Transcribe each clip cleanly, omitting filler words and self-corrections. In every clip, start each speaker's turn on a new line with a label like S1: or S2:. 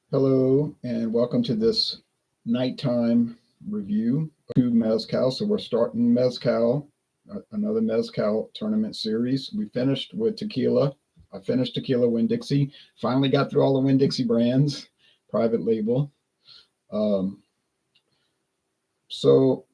S1: Hello, and welcome to this nighttime review of two mezcal. So we're starting mezcal, another mezcal tournament series. We finished with tequila. I finished tequila Winn-Dixie. Finally got through all the Winn-Dixie brands, private label. Um, so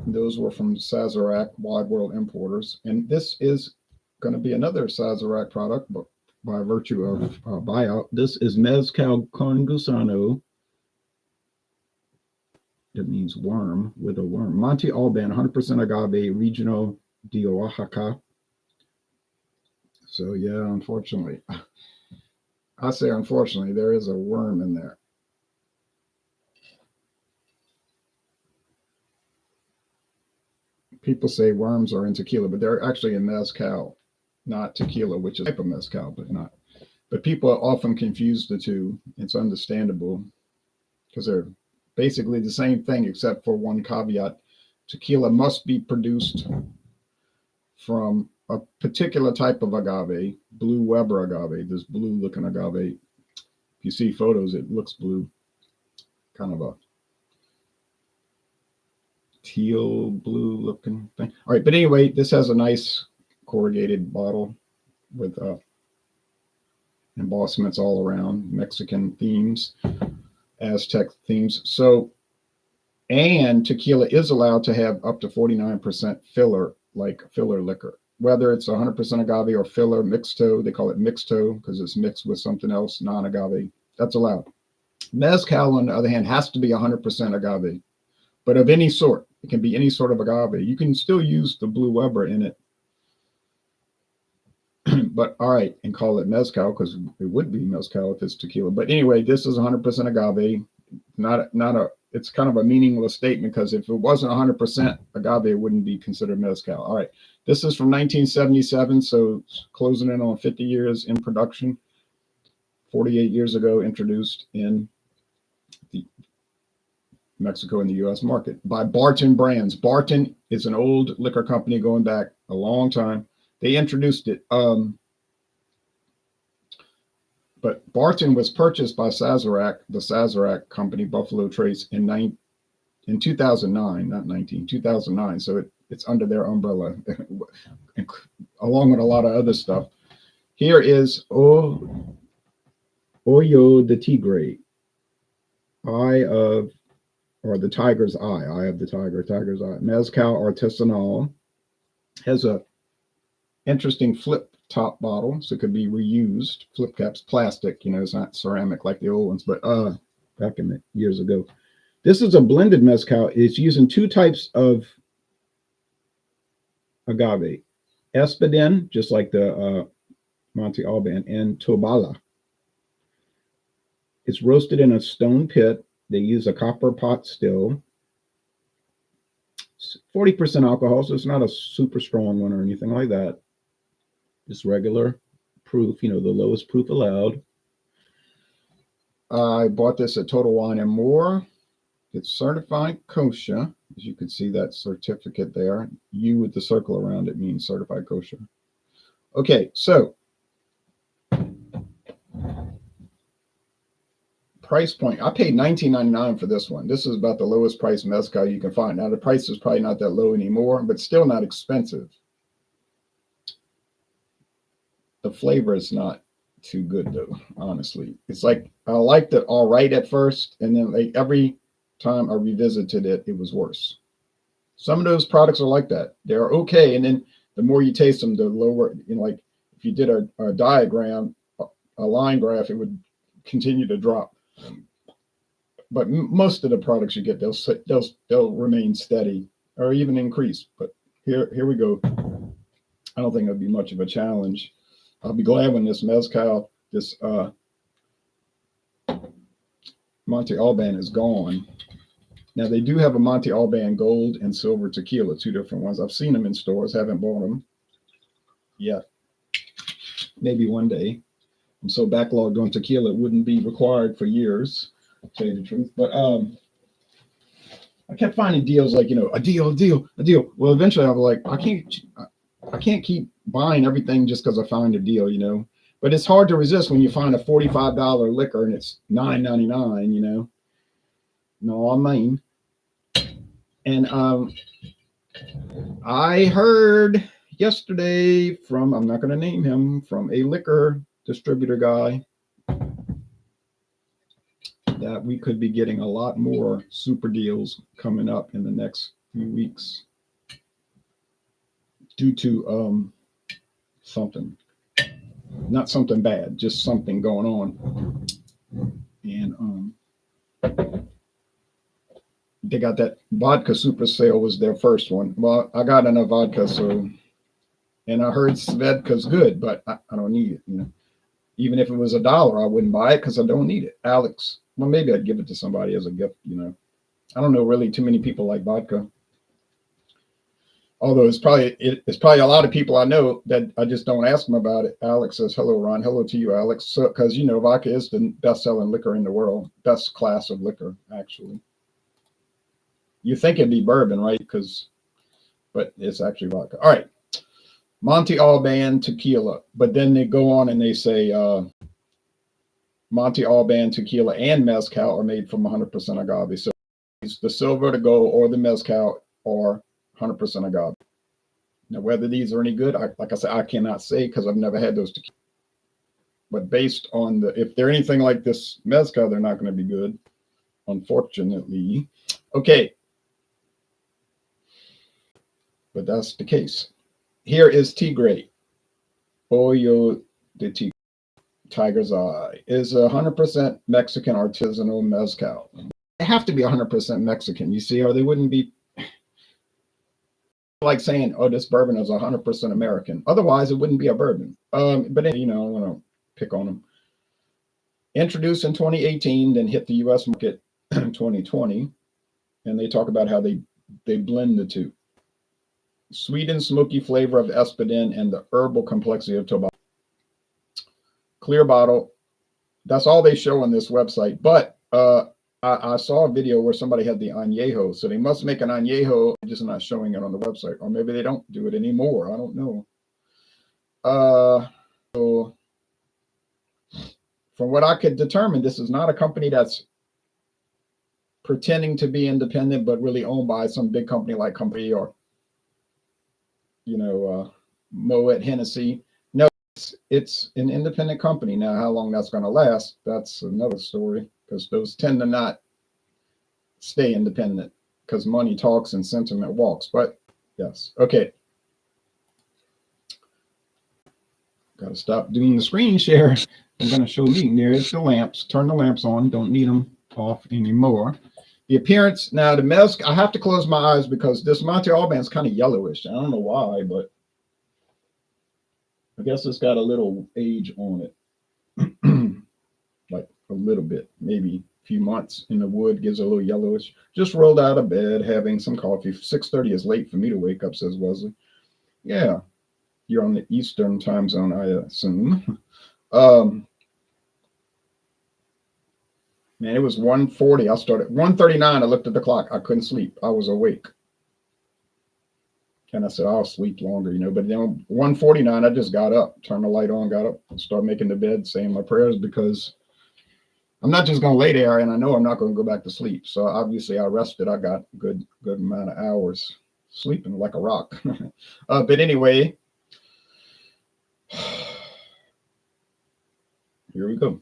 S1: those were from Sazerac, Wide World Importers, and this is going to be another Sazerac product, but by virtue of buyout. This is Mezcal con Gusano. That means worm with a worm. Monte Alban, 100% agave, regional de Oaxaca. So yeah, unfortunately, I say unfortunately, there is a worm in there. People say worms are in tequila, but they're actually in mezcal, not tequila, which is a type of mezcal, but not. But people often confuse the two. It's understandable because they're basically the same thing, except for one caveat. Tequila must be produced from a particular type of agave, blue Weber agave, this blue looking agave. If you see photos, it looks blue, kind of a teal blue looking thing. All right, but anyway, this has a nice corrugated bottle with embossments all around, Mexican themes, Aztec themes. So, and tequila is allowed to have up to 49% filler, like filler liquor, whether it's 100% agave or filler, mixto. They call it mixto because it's mixed with something else, non-agave. That's allowed. Mezcal, on the other hand, has to be 100% agave, but of any sort. It can be any sort of agave. You can still use the blue Weber in it. But all right, and call it mezcal because it would be mezcal if it's tequila. But anyway, this is 100% agave. Not a. It's kind of a meaningless statement because if it wasn't 100% agave, it wouldn't be considered mezcal. All right, this is from 1977, so closing in on 50 years in production. 48 years ago, introduced in the Mexico and the U.S. market by Barton Brands. Barton is an old liquor company going back a long time. They introduced it. But Barton was purchased by Sazerac, the Sazerac company, Buffalo Trace, in 2009, not 2009. So it's under their umbrella, along with a lot of other stuff. Here is Ojo de Tigre, or the tiger's eye of the tiger, tiger's eye. Mezcal artisanal. Has a interesting flip top bottle, so it could be reused. Flip caps, plastic, it's not ceramic like the old ones, but back in the years ago. This is a blended mezcal. It's using two types of agave. Espadin, just like the Monte Alban, and Tobala. It's roasted in a stone pit. They use a copper pot still. 40% alcohol, so it's not a super strong one or anything like that. Just regular proof, the lowest proof allowed. I bought this at Total Wine and More. It's certified kosher. As you can see that certificate there. U with the circle around it means certified kosher. Okay, so price point. I paid $19.99 for this one. This is about the lowest price mezcal you can find. Now, the price is probably not that low anymore, but still not expensive. The flavor is not too good, though, honestly. It's like I liked it all right at first, and then like every time I revisited it, it was worse. Some of those products are like that. They're okay, and then the more you taste them, the lower, like if you did a diagram, a line graph, it would continue to drop. But most of the products you get, they'll remain steady or even increase. But here we go. I don't think it'll be much of a challenge. I'll be glad when this mezcal, this Monte Alban is gone. Now, they do have a Monte Alban gold and silver tequila, two different ones. I've seen them in stores, haven't bought them yet. Maybe one day. I'm so backlogged on tequila, it wouldn't be required for years, to tell you the truth. But I kept finding deals like, a deal. Well, eventually I was like, I can't keep buying everything just because I find a deal, But But it's hard to resist when you find a $45 liquor and it's $9.99. You know, no, I mean, and I heard yesterday from, I'm not going to name him, from a liquor distributor guy, that we could be getting a lot more super deals coming up in the next few weeks due to something, not something bad, just something going on. And they got that vodka super sale was their first one. Well, I got enough vodka, so, and I heard Svedka's good, but I don't need it. You know, even if it was $1, I wouldn't buy it because I don't need it. Alex, well, maybe I'd give it to somebody as a gift. You know, I don't know really too many people like vodka. Although it's probably a lot of people I know that I just don't ask them about it. Alex says, hello, Ron. Hello to you, Alex. So, because, you know, vodka is the best-selling liquor in the world, best class of liquor, actually. You think it'd be bourbon, right? But it's actually vodka. All right. Monte Alban tequila. But then they go on and they say Monte Alban tequila and mezcal are made from 100% agave. So it's the silver to go or the mezcal or 100% agave. Now, whether these are any good, like I said, I cannot say because I've never had those tequila. But based on if they're anything like this mezcal, they're not going to be good, unfortunately. Okay. But that's the case. Here is Tigre. Ojo de Tigre, Tiger's Eye, is 100% Mexican artisanal mezcal. They have to be 100% Mexican, you see, or they wouldn't be like saying, oh, this bourbon is 100% American. Otherwise, it wouldn't be a bourbon. But, you know, I want to pick on them. Introduced in 2018, then hit the U.S. market in 2020. And they talk about how they blend the two. Sweet and smoky flavor of Espadin and the herbal complexity of Tobala. Clear bottle. That's all they show on this website. But I saw a video where somebody had the añejo. So they must make an añejo, just not showing it on the website. Or maybe they don't do it anymore. I don't know. So from what I could determine, this is not a company that's pretending to be independent, but really owned by some big company like Company or, you know, Moet Hennessy. No, it's an independent company. Now, how long that's going to last, that's another story, because those tend to not stay independent because money talks and sentiment walks. But yes, okay. Got to stop doing the screen share. I'm going to show me. There's the lamps. Turn the lamps on. Don't need them off anymore. The appearance, now the mezcal, I have to close my eyes because this Monte Alban is kind of yellowish. I don't know why, but I guess it's got a little age on it. Like a little bit, maybe a few months in the wood, gives a little yellowish. Just rolled out of bed, having some coffee. 6:30 is late for me to wake up, says Wesley. Yeah, you're on the Eastern time zone, I assume. Man, it was 1:40. I started 1:39. I looked at the clock. I couldn't sleep. I was awake. And I said, I'll sleep longer, you know. But then 1:49, I just got up, turned the light on, got up, started making the bed, saying my prayers, because I'm not just going to lay there, and I know I'm not going to go back to sleep. So obviously I rested. I got a good amount of hours sleeping like a rock. But anyway, here we go.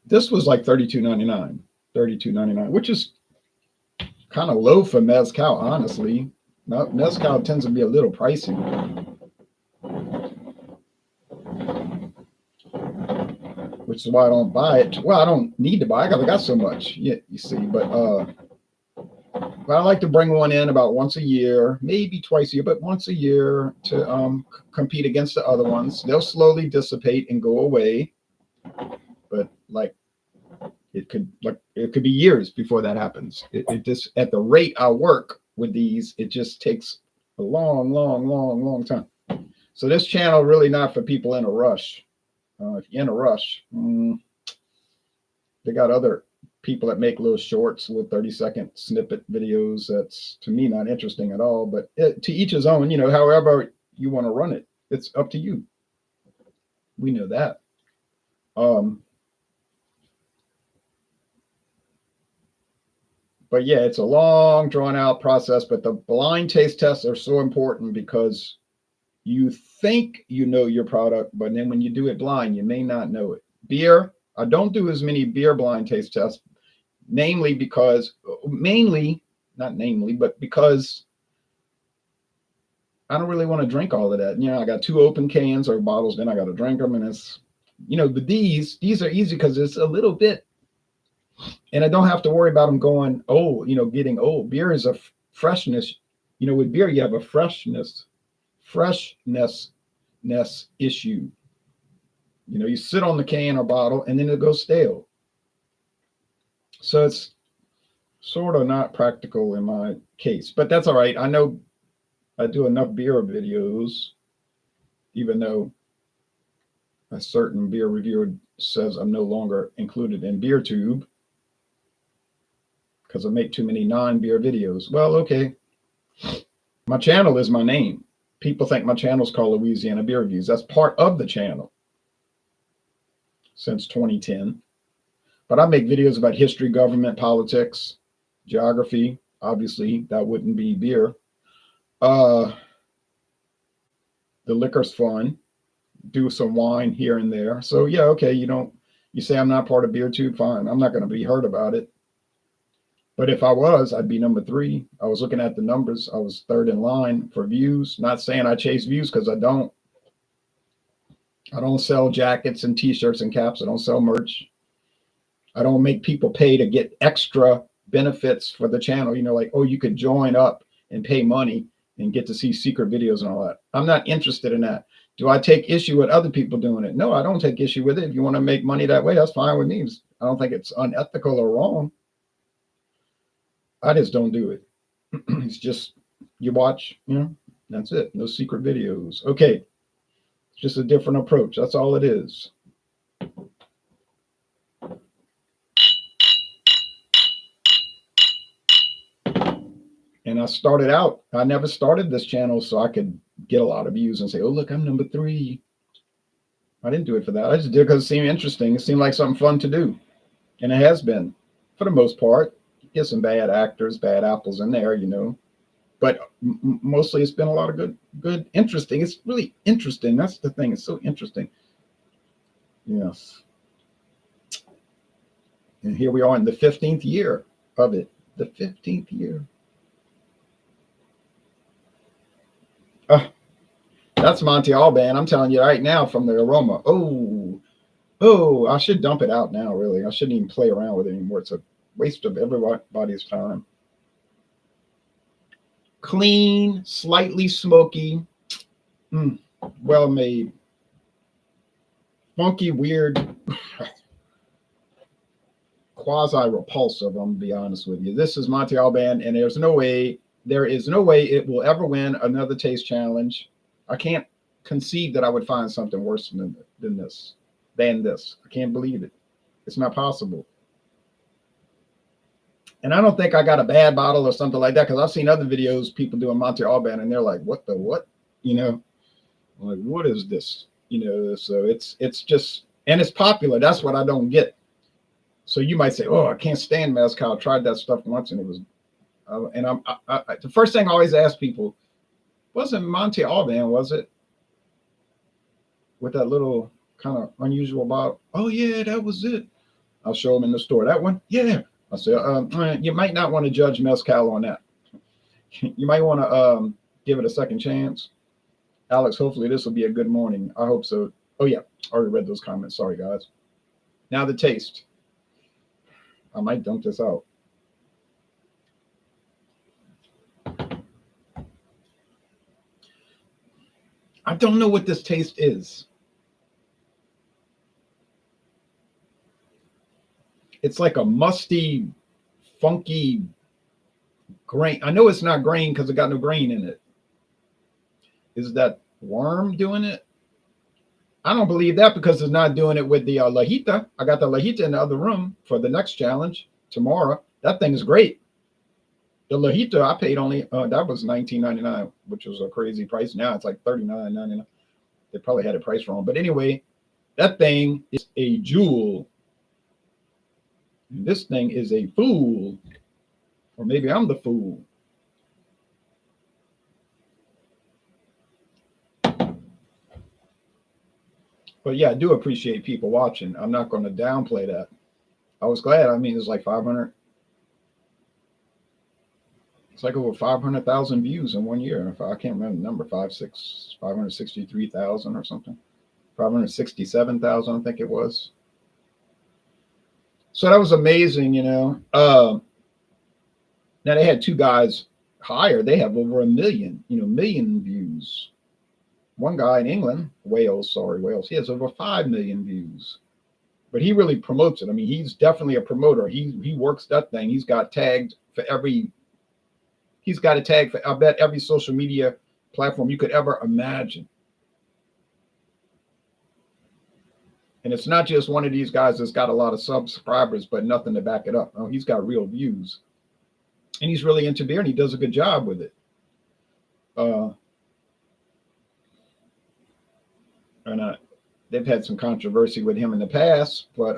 S1: This was like $32.99, which is kind of low for mezcal, honestly. Mezcal tends to be a little pricey, which is why I don't buy it. Well, I don't need to buy it because I got so much. Yeah, you see, but I like to bring one in about once a year, maybe twice a year, but once a year to compete against the other ones. They'll slowly dissipate and go away. But like it could be years before that happens. It just, at the rate I work with these, it just takes a long time. So this channel really not for people in a rush. If you're in a rush, they got other people that make little shorts, little 30-second snippet videos. That's, to me, not interesting at all. But to each his own. You know, however you want to run it, it's up to you. We know that. Um, but yeah, it's a long, drawn out process. But the blind taste tests are so important because you think you know your product, but then when you do it blind, you may not know it. Beer, I don't do as many beer blind taste tests, namely because, mainly, not namely, but because I don't really want to drink all of that. You know, I got two open cans or bottles, then I got to drink them, and it's, you know, but these are easy because it's a little bit, and I don't have to worry about them going old. You know, getting old. Beer is a freshness. You know, with beer you have a freshness issue. You know, you sit on the can or bottle, and then it goes stale. So it's sort of not practical in my case, but that's all right. I know I do enough beer videos, even though a certain beer reviewer says I'm no longer included in BeerTube because I make too many non-beer videos. Well, okay. My channel is my name. People think my channel is called Louisiana Beer Reviews. That's part of the channel since 2010. But I make videos about history, government, politics, geography. Obviously, that wouldn't be beer. The liquor's fun. Do some wine here and there. So yeah, okay, you say I'm not part of BeerTube, fine. I'm not going to be heard about it. But if I was, I'd be number 3. I was looking at the numbers. I was 3rd in line for views. Not saying I chase views because I don't. I don't sell jackets and t-shirts and caps. I don't sell merch. I don't make people pay to get extra benefits for the channel. You know, like, oh, you could join up and pay money and get to see secret videos and all that. I'm not interested in that. Do I take issue with other people doing it? No, I don't take issue with it. If you want to make money that way, that's fine with me. I don't think it's unethical or wrong. I just don't do it. It's just, you watch, you know, that's it. No secret videos. Okay. It's just a different approach. That's all it is. And I started out, I never started this channel so I could get a lot of views and say, oh, look, I'm number 3. I didn't do it for that. I just did it because it seemed interesting. It seemed like something fun to do. And it has been, for the most part. Get some bad actors, bad apples in there, you know. But mostly it's been a lot of good, interesting. It's really interesting. That's the thing. It's so interesting. Yes. And here we are in the 15th year of it. The 15th year. That's Monte Alban. I'm telling you right now from the aroma. Oh, I should dump it out now, really. I shouldn't even play around with it anymore. It's a waste of everybody's time. Clean, slightly smoky, well made, funky, weird, quasi repulsive. I'm gonna be honest with you. This is Monte Alban, and there is no way it will ever win another taste challenge. I can't conceive that I would find something worse than this. I can't believe it. It's not possible. And I don't think I got a bad bottle or something like that, because I've seen other videos, people doing Monte Alban, and they're like, what the what? You know, I'm like, what is this? You know, so it's just, and it's popular. That's what I don't get. So you might say, oh, I can't stand mezcal. I tried that stuff once and it was, the first thing I always ask people, wasn't Monte Alban, was it? With that little kind of unusual bottle. Oh yeah, that was it. I'll show them in the store. That one? Yeah. I say, you might not want to judge mezcal on that. You might want to give it a second chance. Alex, hopefully this will be a good morning. I hope so. Oh yeah, I already read those comments. Sorry, guys. Now the taste. I might dump this out. I don't know what this taste is. It's like a musty, funky grain. I know it's not grain because it got no grain in it. Is that worm doing it? I don't believe that because it's not doing it with the Lajita. I got the Lajita in the other room for the next challenge tomorrow. That thing is great. The Lajita I paid only, that was $19.99, which was a crazy price. Now it's like $39.99. They probably had a price wrong. But anyway, That thing is a jewel. And this thing is a fool. Or maybe I'm the fool. But yeah, I do appreciate people watching. I'm not going to downplay that. I was glad. I mean, it's like 500. It's like over 500,000 views in 1 year. If I can't remember the number, 563,000 or something. 567,000, I think it was. So that was amazing, you know. Now they had two guys higher. They have over 1 million, million views. One guy in England, Wales, he has over 5 million views. But he really promotes it. I mean, he's definitely a promoter. He works that thing. He's got tagged for he's got a tag for, I bet, every social media platform you could ever imagine. And it's not just one of these guys that's got a lot of subscribers, but nothing to back it up. No, he's got real views. And he's really into beer, and he does a good job with it. And they've had some controversy with him in the past, but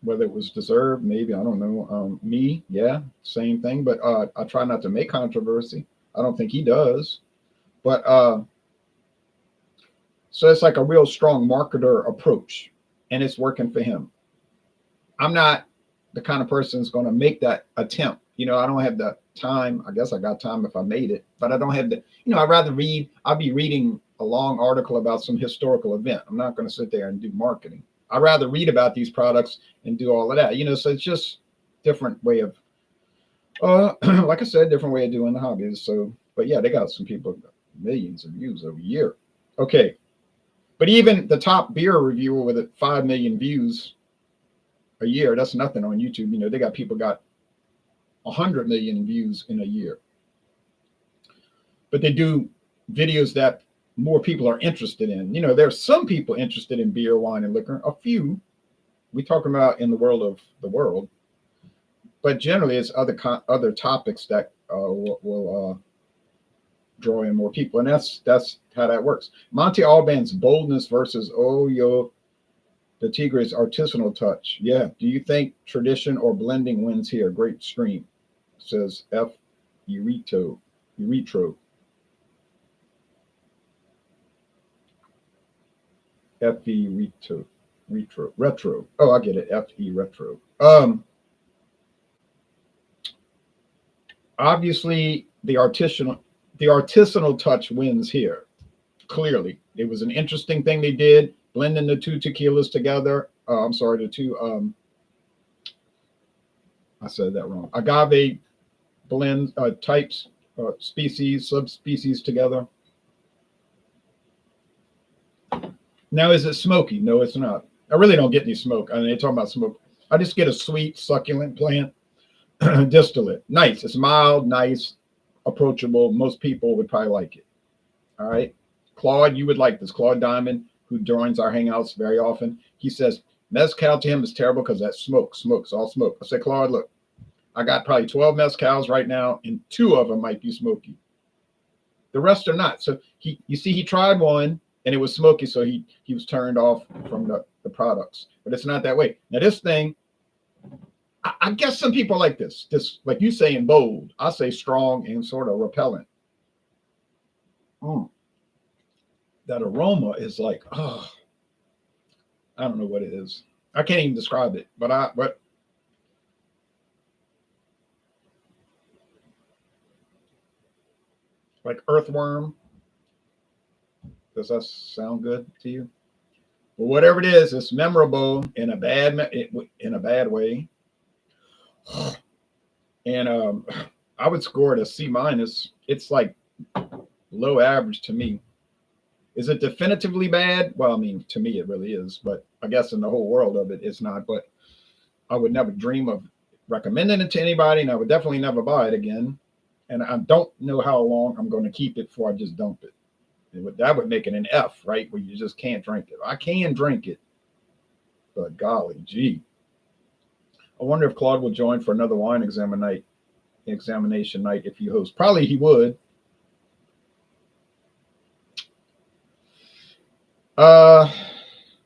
S1: whether it was deserved, maybe, I don't know. Same thing. But I try not to make controversy. I don't think he does. But so it's like a real strong marketer approach, and it's working for him. I'm not the kind of person that's going to make that attempt. I don't have the time. I guess I got time if I made it, but I don't have the, I'd rather read. I'll be reading a long article about some historical event. I'm not going to sit there and do marketing. I'd rather read about these products and do all of that, so it's just different way of, like I said, different way of doing the hobbies. So, but yeah, they got some people, millions of views every year. Okay. But even the top beer reviewer with 5 million views a year, that's nothing on YouTube. They got people got 100 million views in a year. But they do videos that more people are interested in. There's some people interested in beer, wine, and liquor. A few. We're talking about in the world of the world. But generally, it's other topics that will draw in more people. And that's how that works. Monte Alban's boldness versus Ojo de Tigre's artisanal touch. Yeah. Do you think tradition or blending wins here? Great stream, says F. Uretro. F-E retro. Oh, I get it. F-E retro. Obviously, the artisanal touch wins here. Clearly, it was an interesting thing they did, blending the two tequilas together. The two. I said that wrong. Agave blend types, species, subspecies together. Now, is it smoky? No, it's not. I really don't get any smoke. I mean, they're talking about smoke. I just get a sweet, succulent plant distillate. Nice. It's mild, nice, approachable. Most people would probably like it. All right. Claude, you would like this. Claude Diamond, who joins our hangouts very often, he says, mezcal to him is terrible because that's smoke's all smoke. I said, Claude, look, I got probably 12 mezcals right now, and 2 of them might be smoky. The rest are not. So he tried one, and it was smoky, so he was turned off from the products. But it's not that way. Now, this thing, I guess some people like this. This, like you saying bold, I say strong and sort of repellent. That aroma is like, I don't know what it is. I can't even describe it, but like earthworm. Does that sound good to you? But whatever it is, it's memorable in a bad way. And I would score it a C-. It's like low average to me. Is it definitively bad? Well, I mean, to me, it really is. But I guess in the whole world of it, it's not. But I would never dream of recommending it to anybody, and I would definitely never buy it again. And I don't know how long I'm going to keep it before I just dump it. That would make it an F, right? Where you just can't drink it. I can drink it, but golly gee. I wonder if Claude will join for another wine examination night if you host. Probably he would. Uh,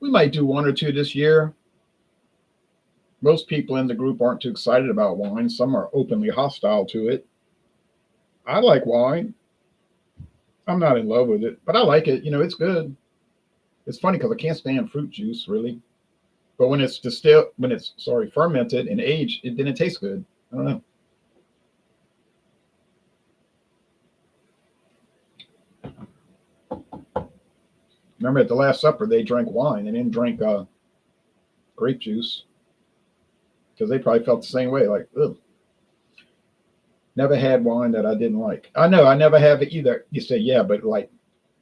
S1: we might do one or two this year. Most people in the group aren't too excited about wine. Some are openly hostile to it. I like wine. I'm not in love with it, but I like it. You know, it's good. It's funny because I can't stand fruit juice really, but when it's distilled, when it's sorry fermented and aged, then it tastes good. I don't know. Remember at the Last Supper they drank wine. They didn't drink grape juice because they probably felt the same way. Like, ugh, never had wine that I didn't like. I know I never have it either. You say yeah, but like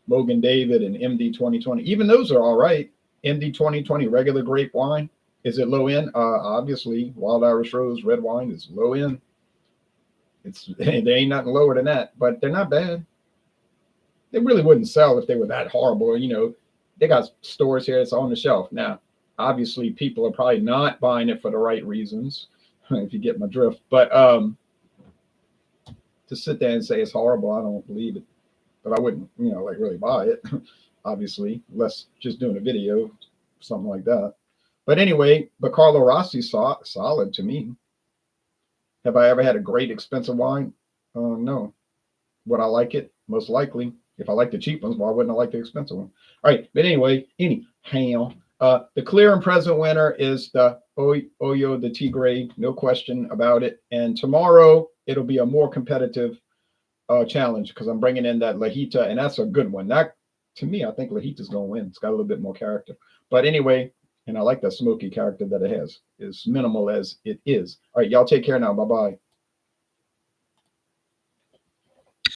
S1: Logan David and MD 2020, even those are all right. MD 2020 regular grape wine. Is it low end? Obviously, Wild Irish Rose red wine is low end. It's there ain't nothing lower than that, but they're not bad. They really wouldn't sell if they were that horrible. You know, they got stores here that's on the shelf. Now, obviously, people are probably not buying it for the right reasons, if you get my drift. But to sit there and say it's horrible, I don't believe it. But I wouldn't, you know, like really buy it, obviously, unless just doing a video, something like that. But anyway, but Carlo Rossi saw solid to me. Have I ever had a great expensive wine? No. Would I like it? Most likely. If I like the cheap ones, why wouldn't I like the expensive one? All right. But anyway, anyhow, the clear and present winner is the Ojo de Tigre, no question about it. And tomorrow it'll be a more competitive challenge because I'm bringing in that Lajita, and that's a good one. That to me, I think Lajita's going to win. It's got a little bit more character. But anyway, and I like that smoky character that it has, as minimal as it is. All right, y'all take care now. Bye bye.